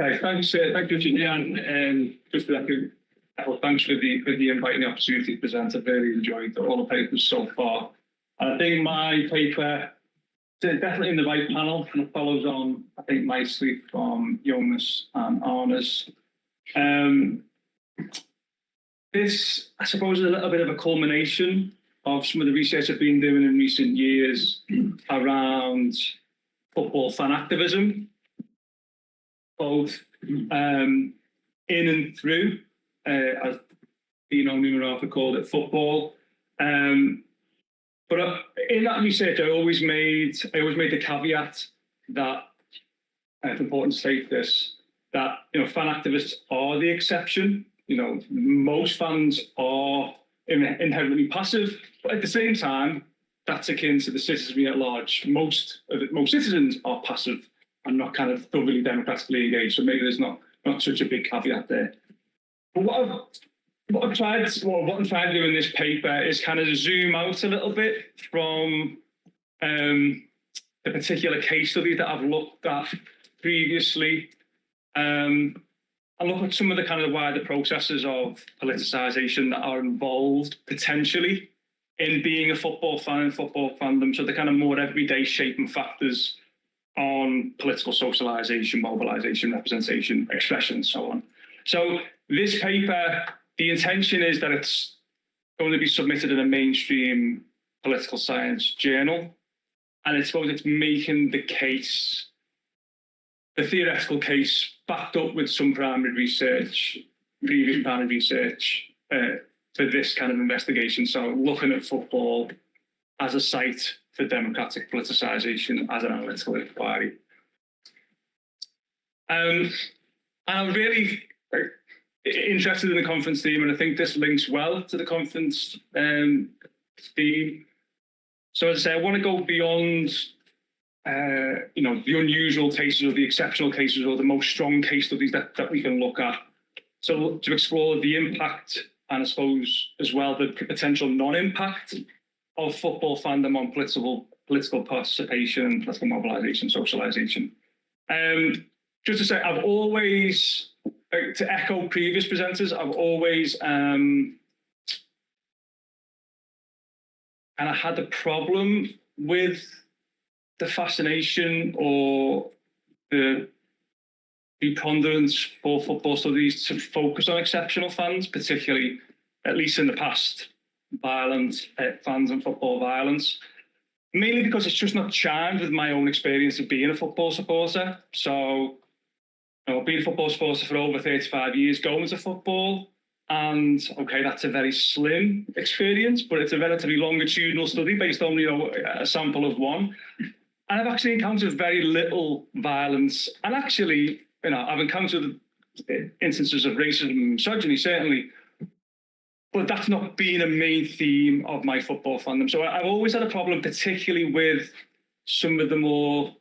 Okay, thank you, Jan. Just to echo, thanks for the invite and the opportunity to present. I've really enjoyed all the papers so far. And I think my paper is definitely in the right panel, and it follows on, I think, nicely from Jonas and Arna's. This, I suppose, is a little bit of a culmination of some of the research I've been doing in recent years around football fan activism, both in and through, as Dino Numerato called it, football. But in that research, I always made the caveat that, and it's important to state this, that fan activists are the exception. Most fans are inherently passive, but at the same time, that's akin to the citizenry at large. Most citizens are passive and not kind of thoroughly democratically engaged. So maybe there's not such a big caveat there. But what I'm trying to do in this paper is kind of zoom out a little bit from the particular case study that I've looked at previously, and look at some of the kind of wider processes of politicisation that are involved potentially in being a football fan and football fandom. So the kind of more everyday shaping factors on political socialisation, mobilisation, representation, expression, and so on. So this paper, the intention is that it's going to be submitted in a mainstream political science journal, and I suppose it's making the case, the theoretical case, backed up with some previous primary research for this kind of investigation. So looking at football as a site for democratic politicisation as an analytical inquiry. And I'm really interested in the conference theme, and I think this links well to the conference theme. So as I say, I want to go beyond the unusual cases or the exceptional cases or the most strong case studies that we can look at. So to explore the impact and I suppose as well the potential non-impact of football fandom on political participation, political mobilisation, socialisation. Just to say, I've always, to echo previous presenters, I've always kind of had a problem with the fascination or the preponderance for football studies to focus on exceptional fans, particularly, at least in the past, violent fans and football violence, mainly because it's just not chimed with my own experience of being a football supporter. So, being a football supporter for over 35 years, going to football, and okay, that's a very slim experience, but it's a relatively longitudinal study based on a sample of one. And I've actually encountered very little violence, and actually, I've encountered instances of racism and misogyny, certainly, but that's not been a main theme of my football fandom. So I've always had a problem, particularly with some of the more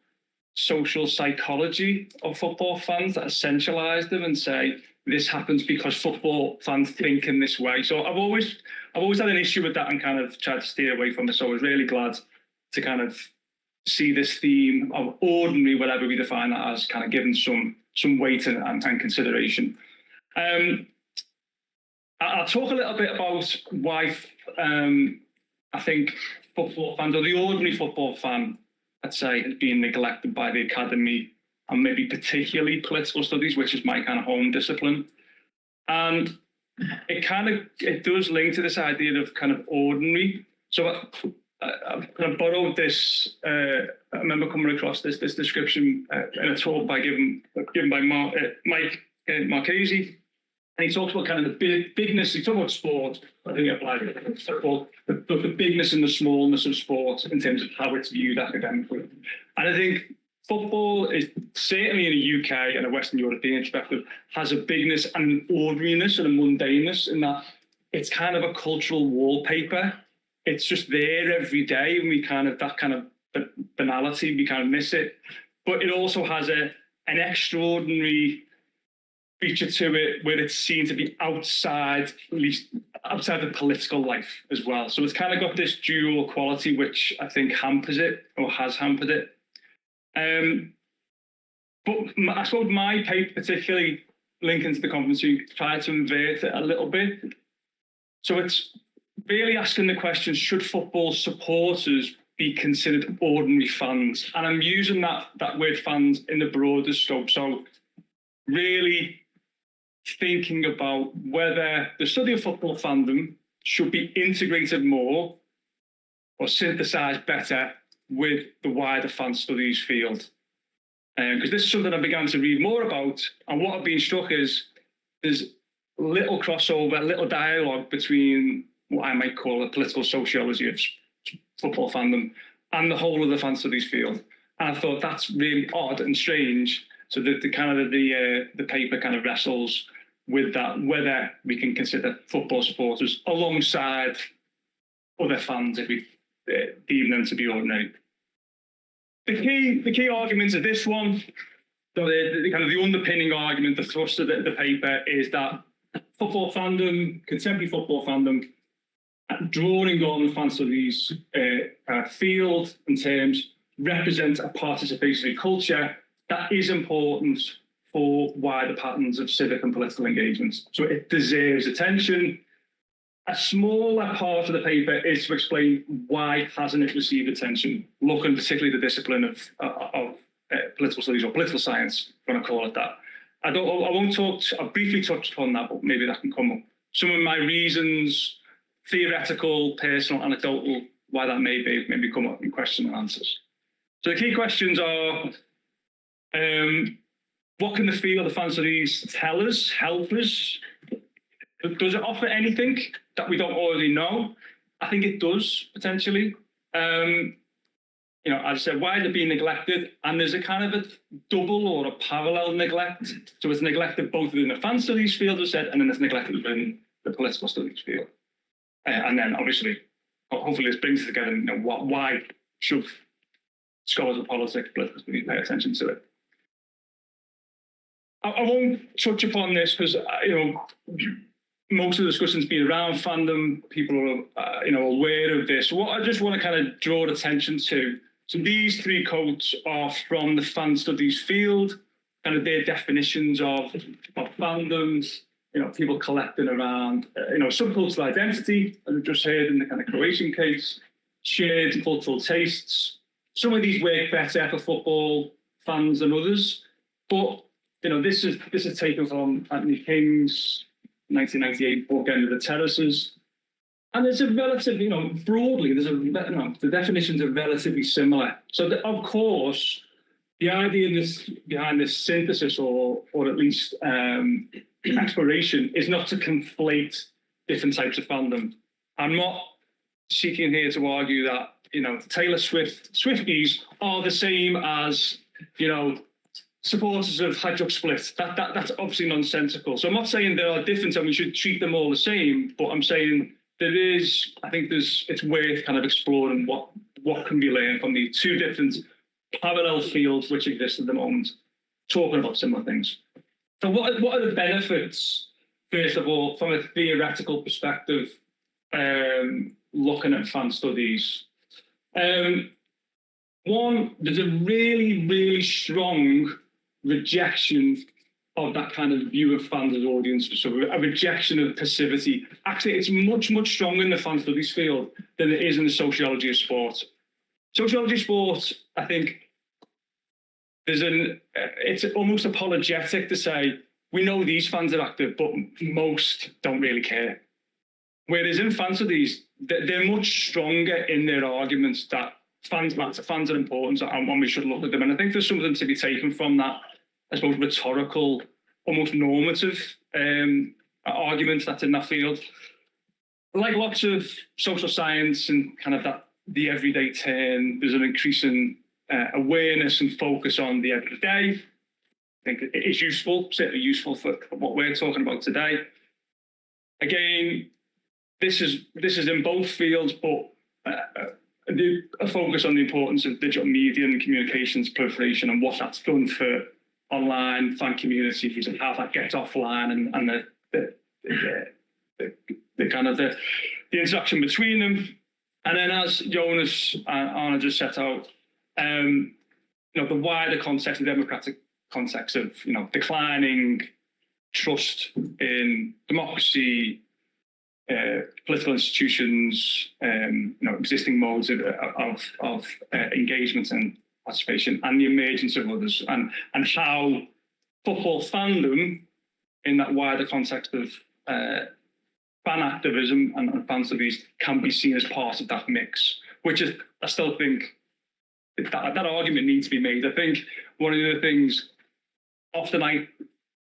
social psychology of football fans that essentialise them and say this happens because football fans think in this way. So I've always had an issue with that and kind of tried to steer away from it. So I was really glad to kind of see this theme of ordinary, whatever we define that as, kind of given some weight and consideration. I'll talk a little bit about why I think football fans, or the ordinary football fan, I'd say, has been neglected by the academy, and maybe particularly political studies, which is my kind of home discipline. And it does link to this idea of kind of ordinary. So I've kind of borrowed this. I remember coming across this description in a talk given by Mike Marchese, and he talks about kind of the bigness. He talks about sport. I think it applies to football. The bigness and the smallness of sport in terms of how it's viewed academically. And I think football is certainly in the UK and a Western European perspective has a bigness and an ordinariness and a mundaneness in that it's kind of a cultural wallpaper. It's just there every day, and we kind of, that kind of banality, we kind of miss it. But it also has an extraordinary feature to it where it's seen to be outside, at least outside the political life as well. So it's kind of got this dual quality, which I think hampers it, or has hampered it. But I suppose my paper, particularly linking to the conference, tried to invert it a little bit. So it's really asking the question, should football supporters be considered ordinary fans? And I'm using that word fans in the broader scope. So really thinking about whether the study of football fandom should be integrated more or synthesized better with the wider fan studies field. Because this is something I began to read more about, and what I've been struck is there's little crossover, little dialogue between what I might call a political sociology of football fandom and the whole of the fan studies field. And I thought that's really odd and strange. So the paper kind of wrestles with that, whether we can consider football supporters alongside other fans if we deem them to be ordinary. The key arguments of this one, so the kind of the underpinning argument, the thrust of the paper is that football fandom, contemporary football fandom, drawing on the fan studies field and terms, represent a participatory culture that is important for wider patterns of civic and political engagement. So it deserves attention. A smaller part of the paper is to explain why hasn't it received attention, looking particularly at the discipline of political studies or political science, if you want to call it that. I'll briefly touch upon that, but maybe that can come up. Some of my reasons, theoretical, personal, anecdotal, why that may be, maybe come up in question and answers. So the key questions are, what can the field of fan studies tell us, help us? Does it offer anything that we don't already know? I think it does, potentially. As I said, why is it being neglected? And there's a kind of a double or a parallel neglect. So it's neglected both within the fan studies field, as I said, and then it's neglected within the political studies field. And then, obviously, hopefully this brings together, why should scholars of politics, political studies pay attention to it? I won't touch upon this because, most of the discussion's been around fandom. People are, aware of this. What I just want to kind of draw attention to. So these three quotes are from the fan studies field, kind of their definitions of fandoms. People collecting around, subcultural identity, as we've just heard in the kind of Croatian case, shared cultural tastes. Some of these work better for football fans than others, but this is taken from Anthony King's 1998 book, End of the Terraces. And there's a relative, broadly, the definitions are relatively similar. So, of course, the idea behind this synthesis or at least exploration is not to conflate different types of fandom. I'm not seeking here to argue that, Taylor Swifties are the same as, supporters of Hajduk Split. That's obviously nonsensical. So I'm not saying there are different and we should treat them all the same, but I'm saying it's worth kind of exploring what can be learned from the two different parallel fields which exist at the moment, talking about similar things. So what are the benefits, first of all, from a theoretical perspective, looking at fan studies? One, there's a really, really strong rejection of that kind of view of fans as audience, so a rejection of passivity. Actually, it's much, much stronger in the fan studies field than it is in the sociology of sport. Sociology of sport, I think, it's almost apologetic to say, we know these fans are active, but most don't really care. Whereas in fan studies, they're much stronger in their arguments that fans matter, fans are important, and we should look at them. And I think there's something to be taken from that, I suppose, rhetorical, almost normative argument that's in that field. Like lots of social science and kind of the everyday turn, there's an increasing awareness and focus on the everyday. I think it is useful, certainly useful for what we're talking about today. Again, this is in both fields, but a focus on the importance of digital media and communications proliferation and what that's done for online fan communities and how that gets offline and the kind of the interaction between them. And then, as Jonas and Anna just set out, the wider context of democratic context of, declining trust in democracy, political institutions, existing modes of engagement and participation, and the emergence of others, and how football fandom, in that wider context of fan activism and fan studies, can be seen as part of that mix, which is, I still think that argument needs to be made. I think one of the things, often I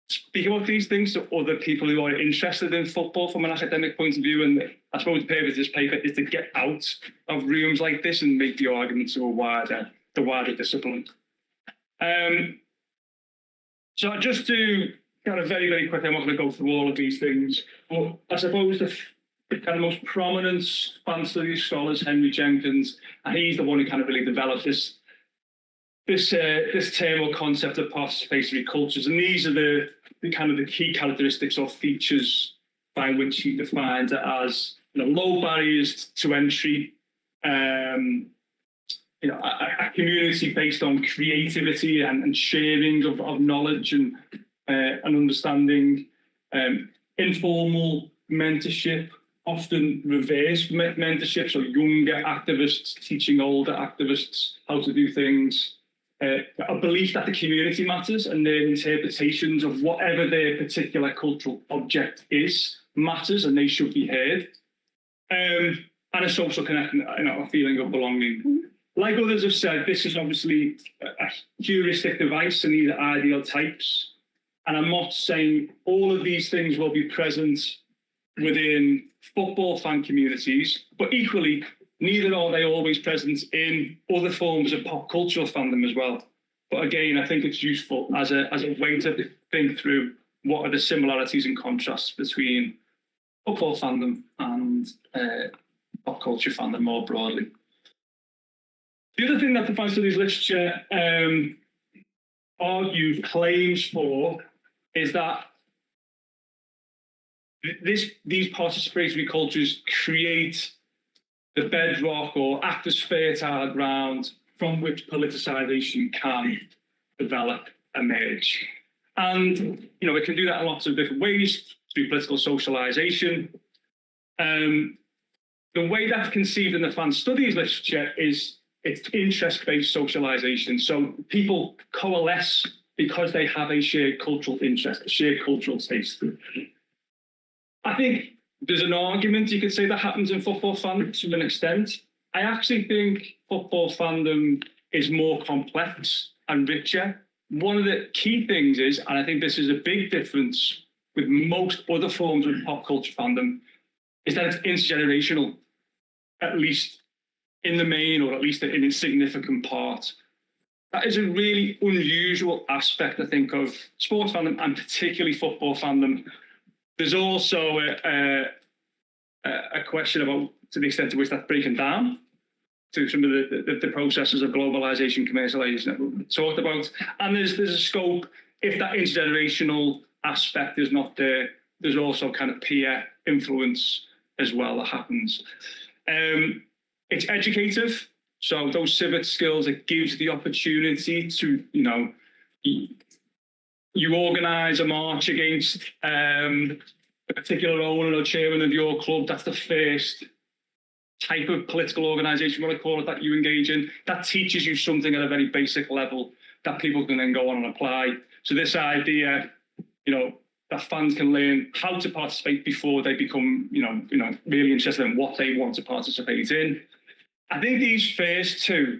speak about these things to other people who are interested in football from an academic point of view, and I suppose the purpose of this paper is to get out of rooms like this and make the argument to the wider discipline. So just to kind of very, very quickly, I'm not going to go through all of these things, but I suppose the kind of most prominent fan studies scholar is Henry Jenkins, and he's the one who kind of really developed this term or concept of participatory cultures, and these are the kind of the key characteristics or features by which he defines it as low barriers to entry, a community based on creativity and sharing of knowledge and understanding, informal mentorship, often reverse mentorship, so younger activists teaching older activists how to do things, a belief that the community matters and their interpretations of whatever their particular cultural object is matters and they should be heard, and a social connection, a feeling of belonging. Like others have said, this is obviously a heuristic device, and these are ideal types. And I'm not saying all of these things will be present within football fan communities, but equally, neither are they always present in other forms of pop cultural fandom as well. But again, I think it's useful as a way to think through what are the similarities and contrasts between football fandom and pop culture fandom more broadly. The other thing that the fan studies literature claims for is that these participatory cultures create the bedrock or act as fertile ground from which politicization can develop, emerge. And, it can do that in lots of different ways, through political socialization. The way that's conceived in the fan studies literature is it's interest-based socialization. So people coalesce because they have a shared cultural interest, a shared cultural taste. I think there's an argument you could say that happens in football fandom to an extent. I actually think football fandom is more complex and richer. One of the key things is, and I think this is a big difference with most other forms of pop culture fandom, is that it's intergenerational, at least in the main, or at least in a significant part. That is a really unusual aspect, I think, of sports fandom, and particularly football fandom. There's also a question about, to the extent to which that's breaking down to some of the processes of globalization, commercialization that we talked about. And there's a scope, if that intergenerational aspect is not there, there's also kind of peer influence as well that happens. It's educative. So those civic skills, it gives the opportunity to, you organise a march against a particular owner or chairman of your club. That's the first type of political organisation, what I call it, that you engage in. That teaches you something at a very basic level that people can then go on and apply. So this idea, that fans can learn how to participate before they become, really interested in what they want to participate in. I think these first two,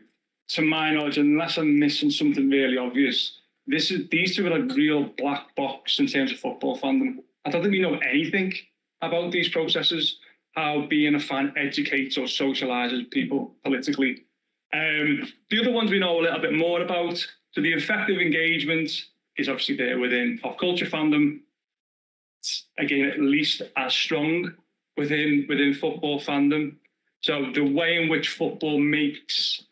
to my knowledge, unless I'm missing something really obvious, these two are a real black box in terms of football fandom. I don't think we know anything about these processes, how being a fan educates or socialises people politically. The other ones we know a little bit more about. So the effective engagement is obviously there within pop culture fandom. It's, again, at least as strong within football fandom. So the way in which football makes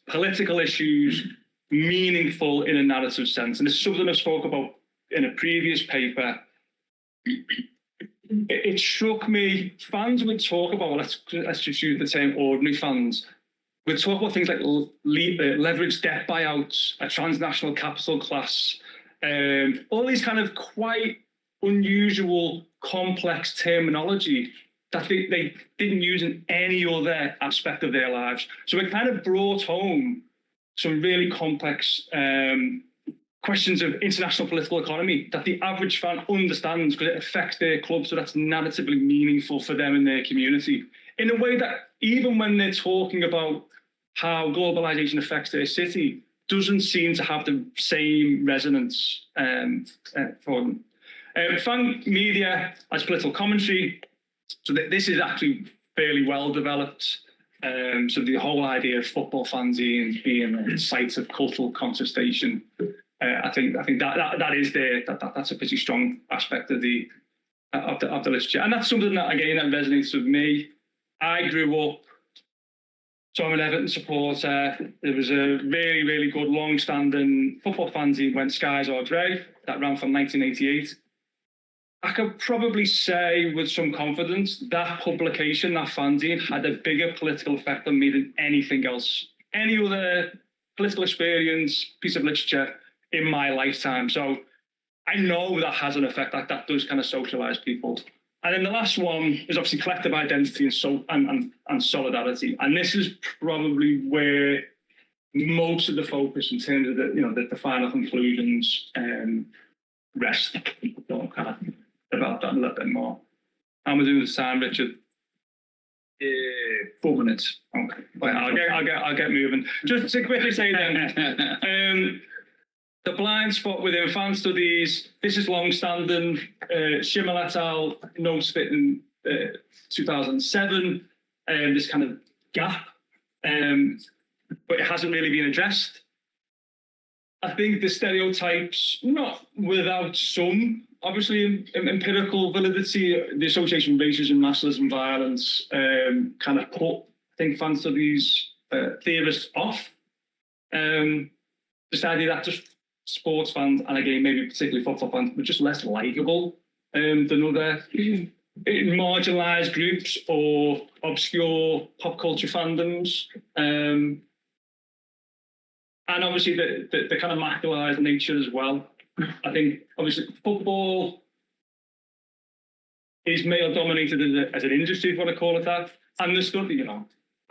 political issues meaningful in a narrative sense, and this is something I spoke about in a previous paper. It struck me, fans would talk about, let's just use the term ordinary fans, we talk about things like leveraged debt buyouts, a transnational capital class, all these kind of quite unusual, complex terminology that they didn't use in any other aspect of their lives. So it kind of brought home some really complex questions of international political economy that the average fan understands because it affects their club, so that's narratively meaningful for them and their community. In a way that even when they're talking about how globalization affects their city, doesn't seem to have the same resonance for them. Fan media as political commentary, so this is actually fairly well developed. So the whole idea of football fanzines being a site of cultural contestation, I think that is there. That's a pretty strong aspect of the literature, and that's something that again that resonates with me. I grew up, so I'm an Everton supporter. There was a really, really good long-standing football fanzine when Skies Are Grey that ran from 1988. I could probably say with some confidence that publication, that fanzine, had a bigger political effect on me than anything else, any other political experience, piece of literature in my lifetime. So I know that has an effect, that does kind of socialize people. And then the last one is obviously collective identity and solidarity. And this is probably where most of the focus in terms of the final conclusions rest. Don't kind of about that a little bit more. How am I doing this time, Richard? 4 minutes. Okay. Well, I'll get moving. Just to quickly say then, the blind spot within fan studies. This is long-standing. Schimmer et al. Notes it in 2007. This kind of gap, but it hasn't really been addressed. I think the stereotypes, not without some, obviously, empirical validity, the association with racism, nationalism, violence, kind of put, I think, fan studies theorists off. This idea that just sports fans, and again, maybe particularly football fans, were just less likable than other marginalised groups or obscure pop culture fandoms. And obviously the kind of marginalised nature as well. I think obviously football is male dominated as an industry, if you want to call it that. And the study,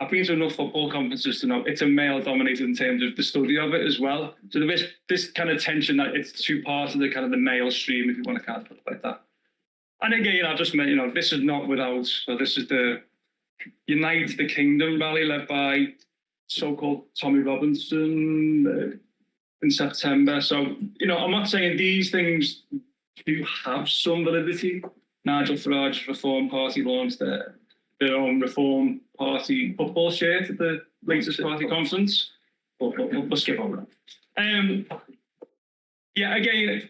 I've been to enough football conferences to know it's a male dominated in terms of the study of it as well. So there is this kind of tension that it's two parts of the kind of the male stream, if you want to kind of put it like that. And again, I've just meant, this is not without, so this is the Unite the Kingdom rally led by so-called Tommy Robinson in September. So, I'm not saying these things do have some validity. Nigel Farage's Reform Party launched their own Reform Party football shirt at the latest party conference. We'll skip over that. Again,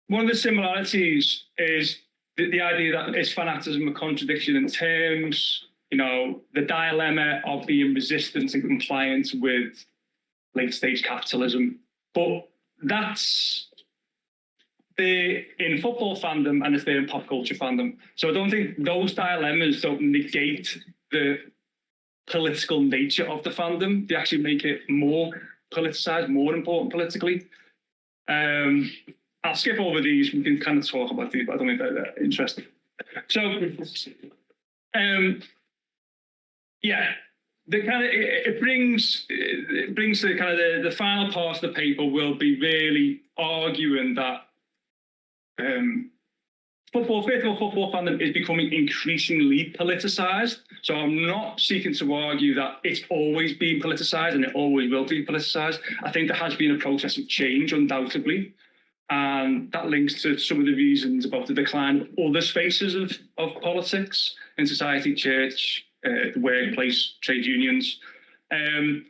one of the similarities is the idea that is fanaticism a contradiction in terms, the dilemma of being resistant and compliant with late-stage capitalism. But that's there in football fandom and it's there in pop culture fandom. So I don't think those dilemmas don't negate the political nature of the fandom. They actually make it more politicized, more important politically. I'll skip over these. We can kind of talk about these, but I don't think they're interesting. So, it brings the kind of the final part of the paper will be really arguing that football fandom is becoming increasingly politicized. So I'm not seeking to argue that it's always been politicized and it always will be politicized. I think there has been a process of change, undoubtedly. And that links to some of the reasons about the decline of other spaces of politics in society, church, the workplace, trade unions. And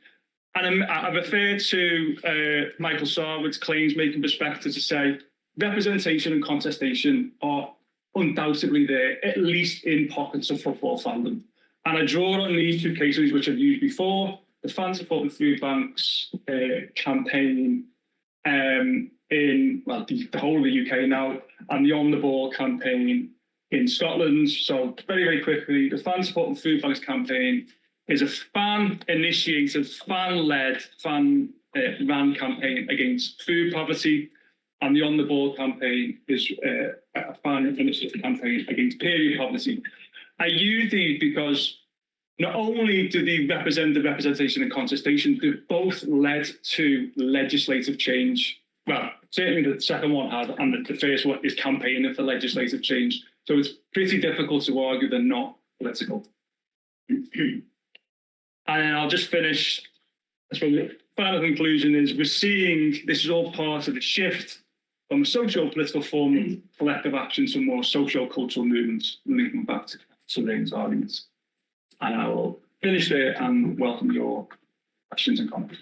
I refer to Michael Sarwood's claims-making perspective to say representation and contestation are undoubtedly there, at least in pockets of football fandom. And I draw on these two cases, which I've used before, the Fan Supporting Food Banks campaign in the whole of the UK now, and the On the Ball campaign in Scotland. So very, very quickly, the Fan Supporting Food Banks campaign is a fan-initiated, fan-led, fan-ran campaign against food poverty, and the On the Board campaign is a fan-initiated campaign against period poverty. I use these because not only do they represent the representation and contestation, they've both led to legislative change. Well, certainly the second one has, and the first one is campaigning for legislative change. So it's pretty difficult to argue they're not political. And I'll just finish. I suppose the final conclusion is we're seeing this is all part of the shift from a social-political form of collective action to more social-cultural movements, linking back to Rain's arguments. And I will finish there and welcome your questions and comments.